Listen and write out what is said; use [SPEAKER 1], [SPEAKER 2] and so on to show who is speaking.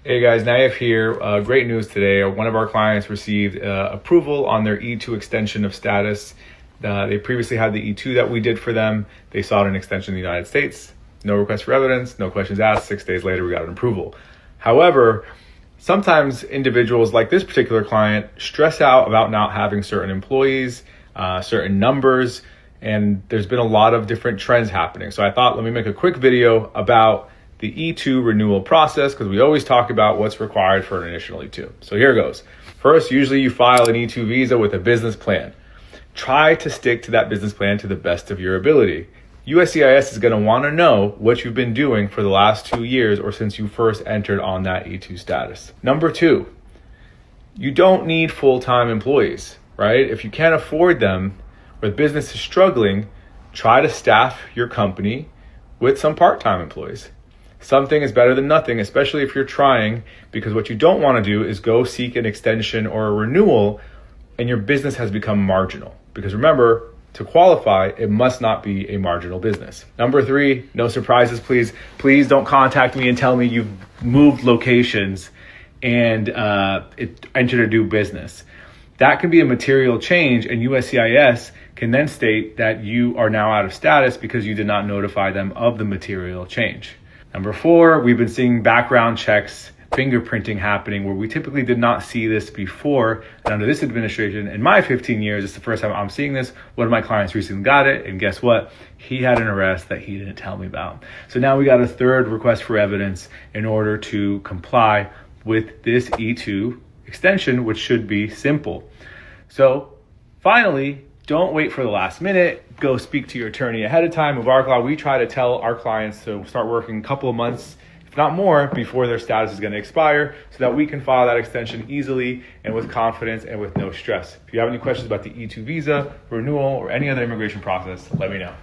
[SPEAKER 1] Hey guys, Naif here. Great news today. One of our clients received approval on their E-2 extension of status. They previously had the E-2 that we did for them. They sought an extension in the United States. No request for evidence, no questions asked. 6 days later, we got an approval. However, sometimes individuals like this particular client stress out about not having certain employees, certain numbers, and there's been a lot of different trends happening. So I thought, let me make a quick video about the E-2 renewal process, because we always talk about what's required for an initial E-2. So here goes. First, usually you file an E-2 visa with a business plan. Try to stick to that business plan to the best of your ability. USCIS is going to want to know what you've been doing for the last 2 years or since you first entered on that E-2 status. Number two, you don't need full-time employees, right? If you can't afford them or the business is struggling, try to staff your company with some part-time employees. Something is better than nothing, especially if you're trying, because what you don't want to do is go seek an extension or a renewal and your business has become marginal. Because remember, to qualify, it must not be a marginal business. Number three, no surprises, please. Please don't contact me and tell me you've moved locations and entered a new business. That can be a material change, and USCIS can then state that you are now out of status because you did not notify them of the material change. Number four, we've been seeing background checks, fingerprinting happening where we typically did not see this before. And under this administration, in my 15 years, it's the first time I'm seeing this. One of my clients recently got it, and guess what? He had an arrest that he didn't tell me about. So now we got a third request for evidence in order to comply with this E-2 extension, which should be simple. So finally, don't wait for the last minute. Go speak to your attorney ahead of time. Mubarak, we try to tell our clients to start working a couple of months, if not more, before their status is going to expire so that we can file that extension easily and with confidence and with no stress. If you have any questions about the E-2 visa, renewal, or any other immigration process, let me know.